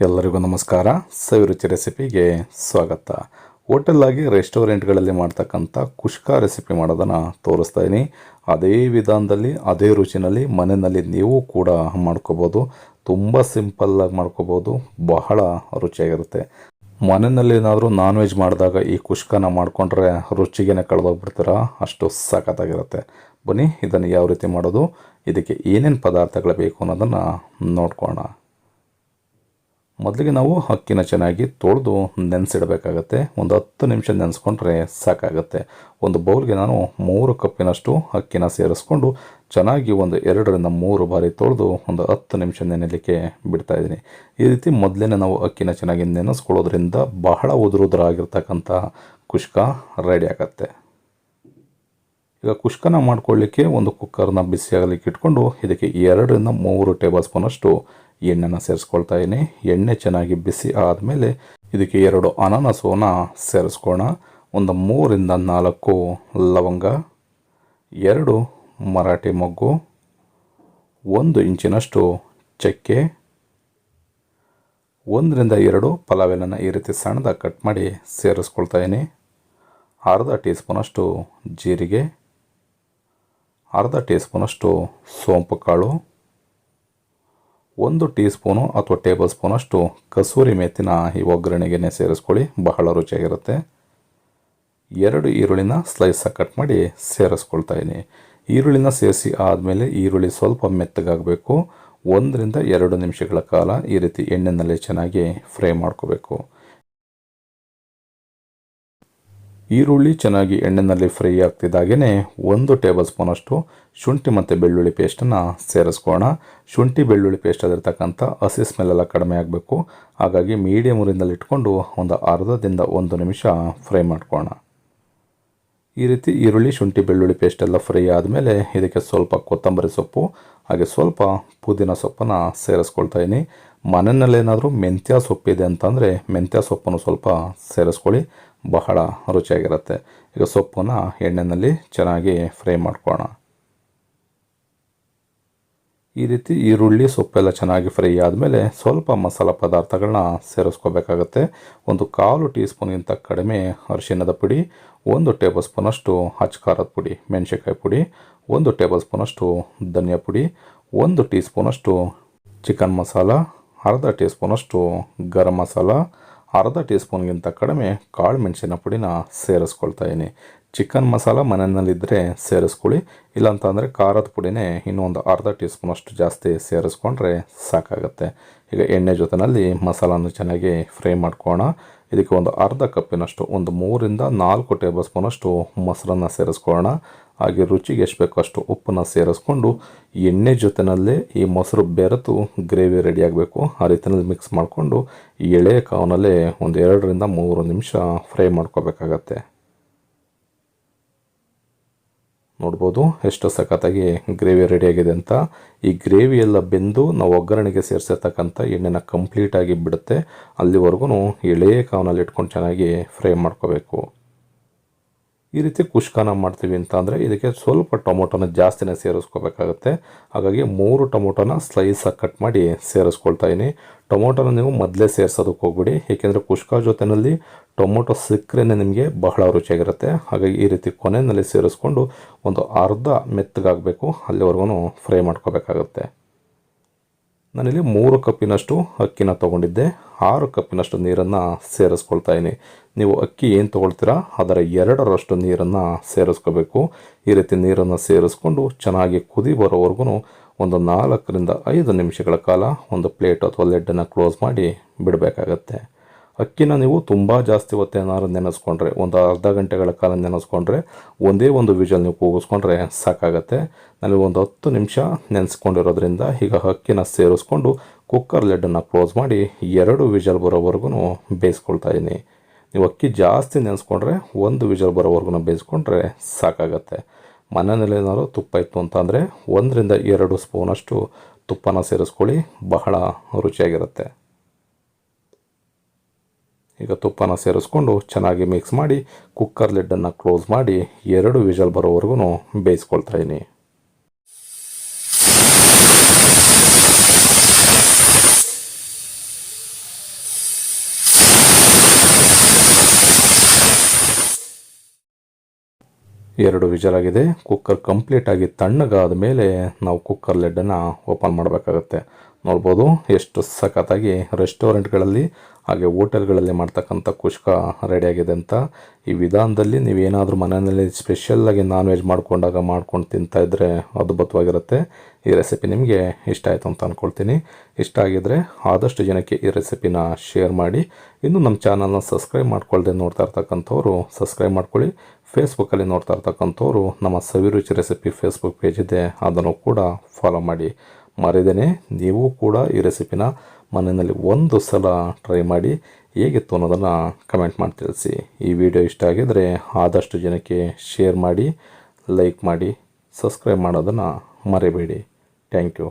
ಎಲ್ಲರಿಗೂ ನಮಸ್ಕಾರ. ಸವಿರುಚಿ ರೆಸಿಪಿಗೆ ಸ್ವಾಗತ. ಹೋಟೆಲ್ಲಾಗಿ ರೆಸ್ಟೋರೆಂಟ್ಗಳಲ್ಲಿ ಮಾಡ್ತಕ್ಕಂಥ ಕುಷ್ಕ ರೆಸಿಪಿ ಮಾಡೋದನ್ನು ತೋರಿಸ್ತಾ ಇದ್ದೀನಿ. ಅದೇ ವಿಧಾನದಲ್ಲಿ ಅದೇ ರುಚಿನಲ್ಲಿ ಮನೆಯಲ್ಲಿ ನೀವು ಕೂಡ ಮಾಡ್ಕೋಬೋದು. ತುಂಬ ಸಿಂಪಲ್ಲಾಗಿ ಮಾಡ್ಕೋಬೋದು, ಬಹಳ ರುಚಿಯಾಗಿರುತ್ತೆ. ಮನೆಯಲ್ಲಿ ಏನಾದರೂ ನಾನ್ ವೆಜ್ ಮಾಡಿದಾಗ ಈ ಕುಷ್ಕನ ಮಾಡಿಕೊಂಡ್ರೆ ರುಚಿಗೆ ಕಳೆದೋಗ್ಬಿಡ್ತೀರ, ಅಷ್ಟು ಸಖತ್ತಾಗಿರುತ್ತೆ. ಬನ್ನಿ ಇದನ್ನು ಯಾವ ರೀತಿ ಮಾಡೋದು, ಇದಕ್ಕೆ ಏನೇನು ಪದಾರ್ಥಗಳು ಬೇಕು ಅನ್ನೋದನ್ನು ನೋಡ್ಕೋಣ. ಮೊದಲಿಗೆ ನಾವು ಅಕ್ಕಿನ ಚೆನ್ನಾಗಿ ತೊಳೆದು ನೆನೆಸಿಡಬೇಕಾಗತ್ತೆ. ಒಂದು 10 ನಿಮಿಷ ನೆನೆಸ್ಕೊಂಡ್ರೆ ಸಾಕಾಗುತ್ತೆ. ಒಂದು ಬೌಲ್ಗೆ ನಾನು 3 ಕಪ್ಪಿನಷ್ಟು ಅಕ್ಕಿನ ಸೇರಿಸ್ಕೊಂಡು ಚೆನ್ನಾಗಿ ಒಂದು 2 ರಿಂದ 3 ಬಾರಿ ತೊಳೆದು ಒಂದು 10 ನಿಮಿಷ ನೆನೆಯಲಿಕ್ಕೆ ಬಿಡ್ತಾ ಇದ್ದೀನಿ. ಈ ರೀತಿ ಮೊದಲೇ ನಾವು ಅಕ್ಕಿನ ಚೆನ್ನಾಗಿ ನೆನೆಸ್ಕೊಳ್ಳೋದ್ರಿಂದ ಬಹಳ ಉದುರುದ್ರಾಗಿರ್ತಕ್ಕಂಥ ಕುಷ್ಕ ರೆಡಿ ಆಗುತ್ತೆ. ಈಗ ಕುಷ್ಕನ ಮಾಡ್ಕೊಳ್ಳಿಕ್ಕೆ ಒಂದು ಕುಕ್ಕರ್ನ ಬಿಸಿಯಾಗಲಿಕ್ಕೆ ಇಟ್ಕೊಂಡು ಇದಕ್ಕೆ 2 ರಿಂದ 3 ಟೇಬಲ್ ಸ್ಪೂನಷ್ಟು ಎಣ್ಣೆನ ಸೇರಿಸ್ಕೊಳ್ತಾ ಇದ್ದೀನಿ. ಎಣ್ಣೆ ಚೆನ್ನಾಗಿ ಬಿಸಿ ಆದಮೇಲೆ ಇದಕ್ಕೆ 2 ಅನಾನಸವನ್ನು ಸೇರಿಸ್ಕೋಣ. ಒಂದು 3 ರಿಂದ 4 ಲವಂಗ, 2 ಮರಾಠಿ ಮೊಗ್ಗು, 1 ಇಂಚಿನಷ್ಟು ಚಕ್ಕೆ, 1 ರಿಂದ 2 ಪಲಾವ್ ಎಲೆನ ಈ ರೀತಿ ಸಣ್ಣದಾಗಿ ಕಟ್ ಮಾಡಿ ಸೇರಿಸ್ಕೊಳ್ತಾ ಇದ್ದೀನಿ. ಅರ್ಧ ಟೀ ಸ್ಪೂನಷ್ಟು ಜೀರಿಗೆ, ಅರ್ಧ ಟೀ ಸ್ಪೂನಷ್ಟು ಸೋಂಪು ಕಾಳು, 1 ಟೀ ಸ್ಪೂನು ಅಥವಾ ಟೇಬಲ್ ಸ್ಪೂನಷ್ಟು ಕಸೂರಿ ಮೇಥಿನ ಈ ಒಗ್ಗರಣೆಗೆ ಸೇರಿಸ್ಕೊಳ್ಳಿ, ಬಹಳ ರುಚಿಯಾಗಿರುತ್ತೆ. 2 ಈರುಳ್ಳಿನ ಸ್ಲೈಸಾಗಿ ಕಟ್ ಮಾಡಿ ಸೇರಿಸ್ಕೊಳ್ತಾ ಇದ್ದೀನಿ. ಈರುಳ್ಳಿನ ಸೇರಿಸಿ ಆದಮೇಲೆ ಈರುಳ್ಳಿ ಸ್ವಲ್ಪ ಮೆತ್ತಗಾಗಬೇಕು. 1 ರಿಂದ 2 ನಿಮಿಷಗಳ ಕಾಲ ಈ ರೀತಿ ಎಣ್ಣೆಯಲ್ಲಿ ಚೆನ್ನಾಗಿ ಫ್ರೈ ಮಾಡ್ಕೋಬೇಕು. ಈರುಳ್ಳಿ ಚೆನ್ನಾಗಿ ಎಣ್ಣೆಯಲ್ಲಿ ಫ್ರೈ ಆಗ್ತಿದ್ದಾಗೇ 1 ಟೇಬಲ್ ಸ್ಪೂನಷ್ಟು ಶುಂಠಿ ಮತ್ತು ಬೆಳ್ಳುಳ್ಳಿ ಪೇಸ್ಟನ್ನು ಸೇರಿಸ್ಕೋಣ. ಶುಂಠಿ ಬೆಳ್ಳುಳ್ಳಿ ಪೇಸ್ಟಲ್ಲಿರ್ತಕ್ಕಂಥ ಹಸಿ ಸ್ಮೆಲ್ಲೆಲ್ಲ ಕಡಿಮೆ ಆಗಬೇಕು. ಹಾಗಾಗಿ ಮೀಡಿಯಮ್ ಉರಿನಲ್ಲಿ ಇಟ್ಕೊಂಡು ಒಂದು ಅರ್ಧದಿಂದ 1 ನಿಮಿಷ ಫ್ರೈ ಮಾಡ್ಕೋಣ. ಈ ರೀತಿ ಈರುಳ್ಳಿ ಶುಂಠಿ ಬೆಳ್ಳುಳ್ಳಿ ಪೇಸ್ಟೆಲ್ಲ ಫ್ರೈ ಆದಮೇಲೆ ಇದಕ್ಕೆ ಸ್ವಲ್ಪ ಕೊತ್ತಂಬರಿ ಸೊಪ್ಪು ಹಾಗೆ ಸ್ವಲ್ಪ ಪುದೀನ ಸೊಪ್ಪನ್ನು ಸೇರಿಸ್ಕೊಳ್ತಾ ಇದ್ದೀನಿ. ಮನೆಯಲ್ಲೇನಾದರೂ ಮೆಂತ್ಯ ಸೊಪ್ಪಿದೆ ಅಂತಂದರೆ ಮೆಂತ್ಯ ಸೊಪ್ಪನ್ನು ಸ್ವಲ್ಪ ಸೇರಿಸ್ಕೊಳ್ಳಿ, ಬಹಳ ರುಚಿಯಾಗಿರುತ್ತೆ. ಈಗ ಸೊಪ್ಪನ್ನು ಎಣ್ಣೆಯಲ್ಲಿ ಚೆನ್ನಾಗಿ ಫ್ರೈ ಮಾಡ್ಕೋಣ. ಈ ರೀತಿ ಈರುಳ್ಳಿ ಸೊಪ್ಪೆಲ್ಲ ಚೆನ್ನಾಗಿ ಫ್ರೈ ಆದಮೇಲೆ ಸ್ವಲ್ಪ ಮಸಾಲ ಪದಾರ್ಥಗಳನ್ನ ಸೇರಿಸ್ಕೋಬೇಕಾಗತ್ತೆ. ಒಂದು 1/4 ಟೀ ಸ್ಪೂನ್ಗಿಂತ ಕಡಿಮೆ ಅರಿಶಿಣದ ಪುಡಿ, 1 ಟೇಬಲ್ ಸ್ಪೂನಷ್ಟು ಅಚ್ಚ ಖಾರದ ಪುಡಿ ಮೆಣಸಿನ್ಕಾಯಿ ಪುಡಿ, 1 ಟೇಬಲ್ ಸ್ಪೂನಷ್ಟು ಧನಿಯಾ ಪುಡಿ, 1 ಟೀ ಸ್ಪೂನಷ್ಟು ಚಿಕನ್ ಮಸಾಲ, ಅರ್ಧ ಟೀ ಸ್ಪೂನಷ್ಟು ಗರಂ ಮಸಾಲ, ಅರ್ಧ ಟೀ ಸ್ಪೂನ್ಗಿಂತ ಕಡಿಮೆ ಕಾಳು ಮೆಣಸಿನ ಪುಡಿನ ಸೇರಿಸ್ಕೊಳ್ತಾ ಇದ್ದೀನಿ. ಚಿಕನ್ ಮಸಾಲ ಮನೆಯಲ್ಲಿದ್ದರೆ ಸೇರಿಸ್ಕೊಳ್ಳಿ, ಇಲ್ಲಾಂತಂದರೆ ಖಾರದ ಪುಡಿನೇ ಇನ್ನೊಂದು ಅರ್ಧ ಟೀ ಸ್ಪೂನಷ್ಟು ಜಾಸ್ತಿ ಸೇರಿಸ್ಕೊಂಡ್ರೆ ಸಾಕಾಗುತ್ತೆ. ಈಗ ಎಣ್ಣೆ ಜೊತೆಯಲ್ಲಿ ಮಸಾಲನ್ನು ಚೆನ್ನಾಗಿ ಫ್ರೈ ಮಾಡ್ಕೋಣ. ಇದಕ್ಕೆ ಒಂದು ಅರ್ಧ ಕಪ್ಪಿನಷ್ಟು ಒಂದು 3 ರಿಂದ 4 ಟೇಬಲ್ ಸ್ಪೂನಷ್ಟು ಮೊಸರನ್ನು ಸೇರಿಸ್ಕೊಳ್ಳೋಣ. ಹಾಗೆ ರುಚಿಗೆ ಎಷ್ಟು ಬೇಕೋ ಅಷ್ಟು ಉಪ್ಪನ್ನು ಸೇರಿಸ್ಕೊಂಡು ಎಣ್ಣೆ ಜೊತೆಯಲ್ಲೇ ಈ ಮೊಸರು ಬೆರೆತು ಗ್ರೇವಿ ರೆಡಿ ಆಗಬೇಕು. ಆ ರೀತಿಯಲ್ಲಿ ಮಿಕ್ಸ್ ಮಾಡಿಕೊಂಡು ಎಳೆ ಕಾವನಲ್ಲೇ ಒಂದು 2 ರಿಂದ 3 ನಿಮಿಷ ಫ್ರೈ ಮಾಡ್ಕೋಬೇಕಾಗತ್ತೆ. ನೋಡ್ಬೋದು ಎಷ್ಟು ಸಖತ್ತಾಗಿ ಗ್ರೇವಿ ರೆಡಿಯಾಗಿದೆ ಅಂತ. ಈ ಗ್ರೇವಿ ಎಲ್ಲ ಬೆಂದು ನಾವು ಒಗ್ಗರಣೆಗೆ ಸೇರಿಸಿರ್ತಕ್ಕಂಥ ಎಣ್ಣೆನ ಕಂಪ್ಲೀಟಾಗಿ ಬಿಡುತ್ತೆ. ಅಲ್ಲಿವರೆಗೂ ಎಳೆ ಕಾವನಲ್ಲಿ ಇಟ್ಕೊಂಡು ಚೆನ್ನಾಗಿ ಫ್ರೈ ಮಾಡ್ಕೋಬೇಕು. ಈ ರೀತಿ ಕುಷ್ಕನ ಮಾಡ್ತೀವಿ ಅಂತ ಅಂದರೆ ಇದಕ್ಕೆ ಸ್ವಲ್ಪ ಟೊಮೊಟೊನ ಜಾಸ್ತಿನೇ ಸೇರಿಸ್ಕೋಬೇಕಾಗತ್ತೆ. ಹಾಗಾಗಿ 3 ಟೊಮೊಟೊನ ಸ್ಲೈಸಾಗಿ ಕಟ್ ಮಾಡಿ ಸೇರಿಸ್ಕೊಳ್ತಾ ಇದ್ದೀನಿ. ಟೊಮೊಟೊನ ನೀವು ಮೊದಲೇ ಸೇರಿಸೋದಕ್ಕೆ ಹೋಗ್ಬಿಡಿ, ಏಕೆಂದರೆ ಕುಷ್ಕ ಜೊತೆಯಲ್ಲಿ ಟೊಮೊಟೊ ಸಿಕ್ಕರೆ ನಿಮಗೆ ಬಹಳ ರುಚಿಯಾಗಿರುತ್ತೆ. ಹಾಗಾಗಿ ಈ ರೀತಿ ಕೊನೆಯಲ್ಲಿ ಸೇರಿಸ್ಕೊಂಡು ಒಂದು ಅರ್ಧ ಮೆತ್ತಗಾಗಬೇಕು, ಅಲ್ಲಿವರೆಗೂ ಫ್ರೈ ಮಾಡ್ಕೋಬೇಕಾಗತ್ತೆ. ನಾನಿಲ್ಲಿ 3 ಕಪ್ಪಿನಷ್ಟು ಅಕ್ಕಿನ ತೊಗೊಂಡಿದ್ದೆ. 6 ಕಪ್ಪಿನಷ್ಟು ನೀರನ್ನು ಸೇರಿಸ್ಕೊಳ್ತಾ ಇದ್ದೀನಿ. ನೀವು ಅಕ್ಕಿ ಏನು ತೊಗೊಳ್ತೀರಾ ಅದರ 2ರಷ್ಟು ನೀರನ್ನು ಸೇರಿಸ್ಕೋಬೇಕು. ಈ ರೀತಿ ನೀರನ್ನು ಸೇರಿಸ್ಕೊಂಡು ಚೆನ್ನಾಗಿ ಕುದಿ ಬರೋವರೆಗೂ ಒಂದು 4 ರಿಂದ 5 ನಿಮಿಷಗಳ ಕಾಲ ಒಂದು ಪ್ಲೇಟ್ ಅಥವಾ ಲೆಡ್ಡನ್ನು ಕ್ಲೋಸ್ ಮಾಡಿ ಬಿಡಬೇಕಾಗತ್ತೆ. ಅಕ್ಕಿನ ನೀವು ತುಂಬ ಜಾಸ್ತಿ ಹೊತ್ತೇನಾದ್ರು ನೆನೆಸ್ಕೊಂಡ್ರೆ ಒಂದು ಅರ್ಧ ಗಂಟೆಗಳ ಕಾಲ ನೆನೆಸ್ಕೊಂಡ್ರೆ ಒಂದೇ ಒಂದು ವಿಜಲ್ ನೀವು ಕೂಗಿಸ್ಕೊಂಡ್ರೆ ಸಾಕಾಗತ್ತೆ. ನನಗೆ ಒಂದು 10 ನಿಮಿಷ ನೆನೆಸ್ಕೊಂಡಿರೋದ್ರಿಂದ ಈಗ ಅಕ್ಕಿನ ಸೇರಿಸ್ಕೊಂಡು ಕುಕ್ಕರ್ ಲೆಡ್ಡನ್ನು ಕ್ಲೋಸ್ ಮಾಡಿ 2 ವಿಜಲ್ ಬರೋವರೆಗೂ ಬೇಯಿಸ್ಕೊಳ್ತಾ ಇದ್ದೀನಿ. ನೀವು ಅಕ್ಕಿ ಜಾಸ್ತಿ ನೆನೆಸ್ಕೊಂಡ್ರೆ 1 ವಿಜಲ್ ಬರೋವರೆಗೂ ಬೇಯಿಸ್ಕೊಂಡ್ರೆ ಸಾಕಾಗತ್ತೆ. ಮನೆಯಲ್ಲಿ ಏನಾದ್ರು ತುಪ್ಪ ಇತ್ತು ಅಂತಂದರೆ 1 ರಿಂದ 2 ಸ್ಪೂನಷ್ಟು ತುಪ್ಪನ ಸೇರಿಸ್ಕೊಳ್ಳಿ, ಬಹಳ ರುಚಿಯಾಗಿರುತ್ತೆ. ಈಗ ತುಪ್ಪನ ಸೇರಿಸ್ಕೊಂಡು ಚೆನ್ನಾಗಿ ಮಿಕ್ಸ್ ಮಾಡಿ ಕುಕ್ಕರ್ ಲಿಡ್ಡನ್ನು ಕ್ಲೋಸ್ ಮಾಡಿ 2 ವಿಜಲ್ ಬರೋವರೆಗೂ ಬೇಯಿಸ್ಕೊಳ್ತಾ ಇದ್ದೀನಿ. 2 ವಿಜಲ್ ಆಗಿದೆ. ಕುಕ್ಕರ್ ಕಂಪ್ಲೀಟಾಗಿ ತಣ್ಣಗಾದ ಮೇಲೆ ನಾವು ಕುಕ್ಕರ್ ಲಿಡ್ಡನ್ನು ಓಪನ್ ಮಾಡಬೇಕಾಗತ್ತೆ. ನೋಡ್ಬೋದು ಎಷ್ಟು ಸಖತ್ತಾಗಿ ರೆಸ್ಟೋರೆಂಟ್ಗಳಲ್ಲಿ ಹಾಗೆ ಹೋಟೆಲ್ಗಳಲ್ಲಿ ಮಾಡ್ತಕ್ಕಂಥ ಕುಷ್ಕ ರೆಡಿಯಾಗಿದೆ ಅಂತ. ಈ ವಿಧಾನದಲ್ಲಿ ನೀವೇನಾದರೂ ಮನೆಯಲ್ಲಿ ಸ್ಪೆಷಲ್ಲಾಗಿ ನಾನ್ ವೆಜ್ ಮಾಡ್ಕೊಂಡು ತಿಂತಾಯಿದ್ರೆ ಅದ್ಭುತವಾಗಿರುತ್ತೆ. ಈ ರೆಸಿಪಿ ನಿಮಗೆ ಇಷ್ಟ ಆಯಿತು ಅಂತ ಅಂದ್ಕೊಳ್ತೀನಿ. ಇಷ್ಟ ಆಗಿದ್ದರೆ ಆದಷ್ಟು ಜನಕ್ಕೆ ಈ ರೆಸಿಪಿನ ಶೇರ್ ಮಾಡಿ. ಇನ್ನು ನಮ್ಮ ಚಾನಲ್ನ ಸಬ್ಸ್ಕ್ರೈಬ್ ಮಾಡ್ಕೊಳ್ದೆ ನೋಡ್ತಾ ಇರ್ತಕ್ಕಂಥವ್ರು ಸಬ್ಸ್ಕ್ರೈಬ್ ಮಾಡ್ಕೊಳ್ಳಿ. ಫೇಸ್ಬುಕ್ಕಲ್ಲಿ ನೋಡ್ತಾ ಇರ್ತಕ್ಕಂಥವ್ರು ನಮ್ಮ ಸವಿರುಚಿ ರೆಸಿಪಿ ಫೇಸ್ಬುಕ್ ಪೇಜ್ ಇದೆ, ಅದನ್ನು ಕೂಡ ಫಾಲೋ ಮಾಡಿ. ಮರಿದೇನೆ ನೀವು ಕೂಡ ಈ ರೆಸಿಪಿನ ಮನೆಯಲ್ಲಿ ಒಂದು ಸಲ ಟ್ರೈ ಮಾಡಿ ಹೇಗಿತ್ತು ಅನ್ನೋದನ್ನು ಕಮೆಂಟ್ ಮಾಡಿ ತಿಳಿಸಿ. ಈ ವಿಡಿಯೋ ಇಷ್ಟ ಆಗಿದರೆ ಆದಷ್ಟು ಜನಕ್ಕೆ ಶೇರ್ ಮಾಡಿ, ಲೈಕ್ ಮಾಡಿ, ಸಬ್ಸ್ಕ್ರೈಬ್ ಮಾಡೋದನ್ನು ಮರಿಬೇಡಿ. Thank you.